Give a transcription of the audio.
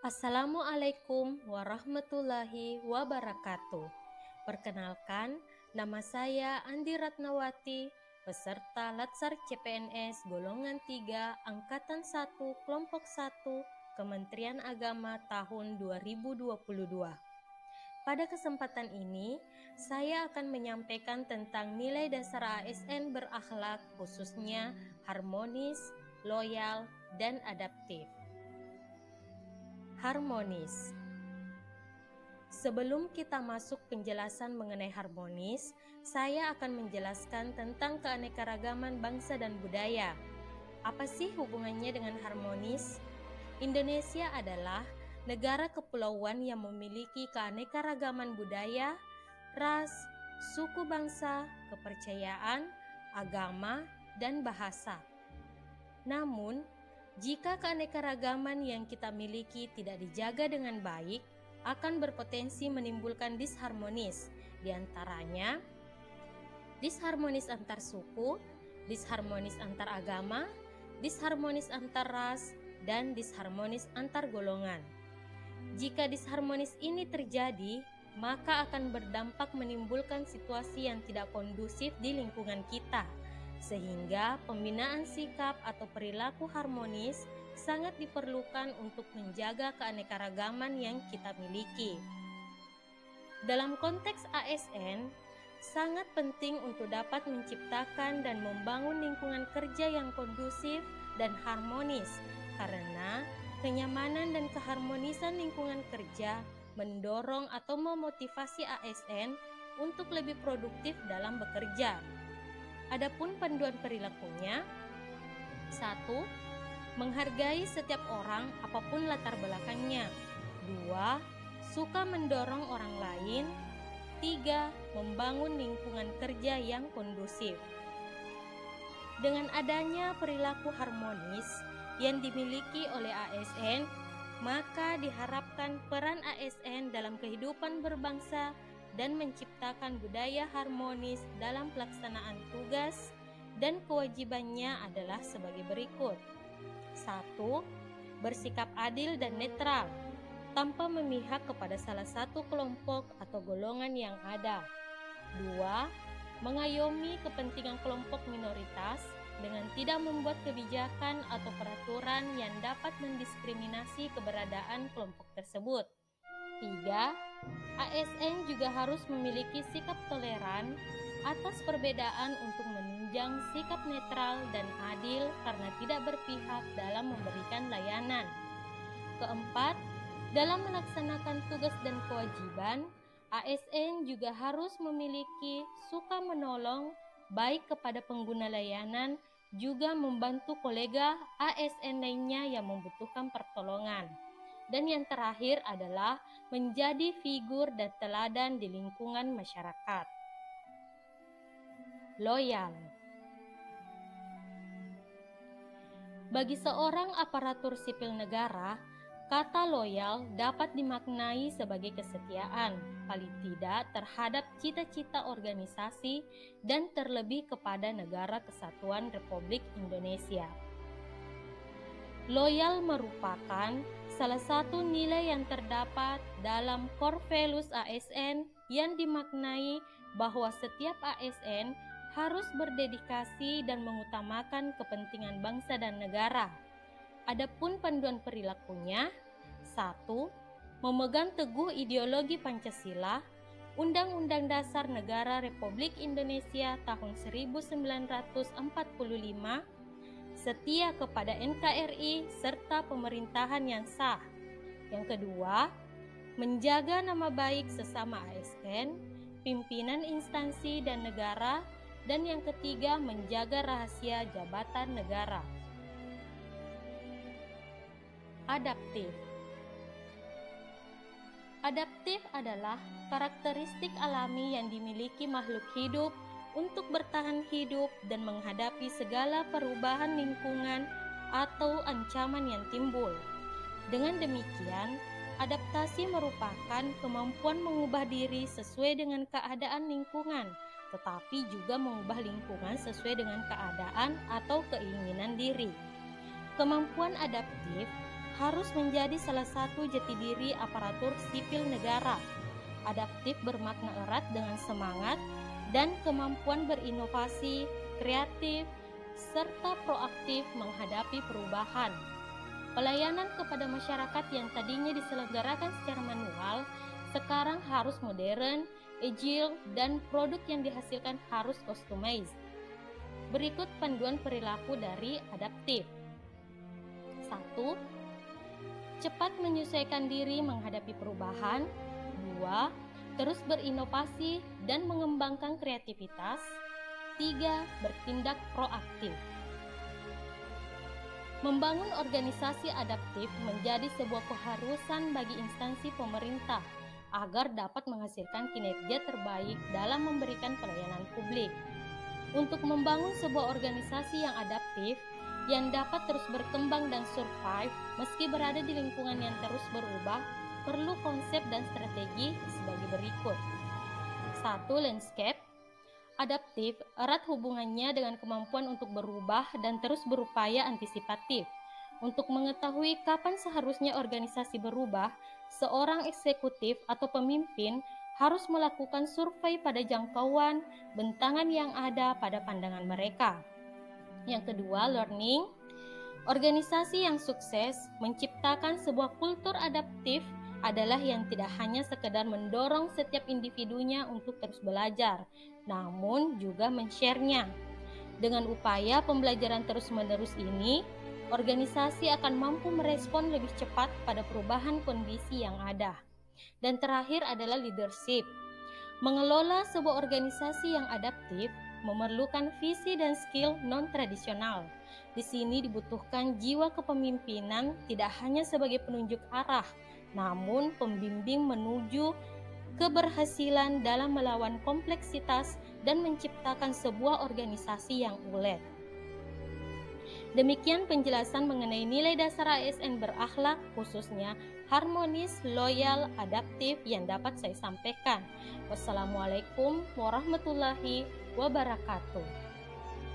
Assalamualaikum warahmatullahi wabarakatuh. Perkenalkan, nama saya Andi Ratnawati, peserta Latsar CPNS golongan 3 Angkatan 1 Kelompok 1 Kementerian Agama tahun 2022. Pada kesempatan ini, saya akan menyampaikan tentang nilai dasar ASN berakhlak, khususnya harmonis, loyal, dan adaptif. Harmonis. Sebelum kita masuk penjelasan mengenai harmonis, saya akan menjelaskan tentang keanekaragaman bangsa dan budaya. Apa sih hubungannya dengan harmonis? Indonesia adalah negara kepulauan yang memiliki keanekaragaman budaya, ras, suku bangsa, kepercayaan, agama, dan bahasa. Namun, jika keanekaragaman yang kita miliki tidak dijaga dengan baik, akan berpotensi menimbulkan disharmonis, diantaranya disharmonis antar suku, disharmonis antar agama, disharmonis antar ras, dan disharmonis antar golongan. Jika disharmonis ini terjadi, maka akan berdampak menimbulkan situasi yang tidak kondusif di lingkungan kita, sehingga pembinaan sikap atau perilaku harmonis sangat diperlukan untuk menjaga keanekaragaman yang kita miliki. Dalam konteks ASN, sangat penting untuk dapat menciptakan dan membangun lingkungan kerja yang kondusif dan harmonis, karena kenyamanan dan keharmonisan lingkungan kerja mendorong atau memotivasi ASN untuk lebih produktif dalam bekerja. Adapun panduan perilakunya, 1. Menghargai setiap orang apapun latar belakangnya. 2. Suka mendorong orang lain. 3. Membangun lingkungan kerja yang kondusif. Dengan adanya perilaku harmonis yang dimiliki oleh ASN, maka diharapkan peran ASN dalam kehidupan berbangsa dan menciptakan budaya harmonis dalam pelaksanaan tugas dan kewajibannya adalah sebagai berikut. 1. Bersikap adil dan netral, tanpa memihak kepada salah satu kelompok atau golongan yang ada. 2. Mengayomi kepentingan kelompok minoritas dengan tidak membuat kebijakan atau peraturan yang dapat mendiskriminasi keberadaan kelompok tersebut. 3. ASN juga harus memiliki sikap toleran atas perbedaan untuk menunjang sikap netral dan adil karena tidak berpihak dalam memberikan layanan. 4. Dalam melaksanakan tugas dan kewajiban, ASN juga harus memiliki suka menolong baik kepada pengguna layanan juga membantu kolega ASN lainnya yang membutuhkan pertolongan. Dan yang terakhir adalah menjadi figur dan teladan di lingkungan masyarakat. Loyal. Bagi seorang aparatur sipil negara, kata loyal dapat dimaknai sebagai kesetiaan, paling tidak terhadap cita-cita organisasi dan terlebih kepada Negara Kesatuan Republik Indonesia. Loyal merupakan salah satu nilai yang terdapat dalam core values ASN yang dimaknai bahwa setiap ASN harus berdedikasi dan mengutamakan kepentingan bangsa dan negara. Adapun panduan perilakunya, 1. Memegang teguh ideologi Pancasila, Undang-Undang Dasar Negara Republik Indonesia tahun 1945, setia kepada NKRI serta pemerintahan yang sah. Yang kedua, menjaga nama baik sesama ASN, pimpinan instansi dan negara, dan yang ketiga, menjaga rahasia jabatan negara. Adaptif. Adaptif adalah karakteristik alami yang dimiliki makhluk hidup untuk bertahan hidup dan menghadapi segala perubahan lingkungan atau ancaman yang timbul. Dengan demikian, adaptasi merupakan kemampuan mengubah diri sesuai dengan keadaan lingkungan, tetapi juga mengubah lingkungan sesuai dengan keadaan atau keinginan diri. Kemampuan adaptif harus menjadi salah satu jati diri aparatur sipil negara. Adaptif bermakna erat dengan semangat dan kemampuan berinovasi, kreatif, serta proaktif menghadapi perubahan. Pelayanan kepada masyarakat yang tadinya diselenggarakan secara manual, sekarang harus modern, agile, dan produk yang dihasilkan harus customized. Berikut panduan perilaku dari adaptif. 1. Cepat menyesuaikan diri menghadapi perubahan. 2. Terus berinovasi dan mengembangkan kreativitas. 3. Bertindak proaktif. Membangun organisasi adaptif menjadi sebuah keharusan bagi instansi pemerintah agar dapat menghasilkan kinerja terbaik dalam memberikan pelayanan publik. Untuk membangun sebuah organisasi yang adaptif, yang dapat terus berkembang dan survive meski berada di lingkungan yang terus berubah, perlu konsep dan strategi sebagai berikut. 1. Landscape. Adaptif erat hubungannya dengan kemampuan untuk berubah dan terus berupaya antisipatif. Untuk mengetahui kapan seharusnya organisasi berubah, seorang eksekutif atau pemimpin harus melakukan survei pada jangkauan bentangan yang ada pada pandangan mereka. Yang kedua, learning. Organisasi yang sukses menciptakan sebuah kultur adaptif adalah yang tidak hanya sekedar mendorong setiap individunya untuk terus belajar, namun juga men-share-nya. Dengan upaya pembelajaran terus-menerus ini, organisasi akan mampu merespon lebih cepat pada perubahan kondisi yang ada. Dan terakhir adalah leadership. Mengelola sebuah organisasi yang adaptif memerlukan visi dan skill non-tradisional. Di sini dibutuhkan jiwa kepemimpinan tidak hanya sebagai penunjuk arah, namun pembimbing menuju keberhasilan dalam melawan kompleksitas dan menciptakan sebuah organisasi yang ulet. Demikian penjelasan mengenai nilai dasar ASN berakhlak, khususnya harmonis, loyal, adaptif yang dapat saya sampaikan. Wassalamualaikum warahmatullahi wabarakatuh.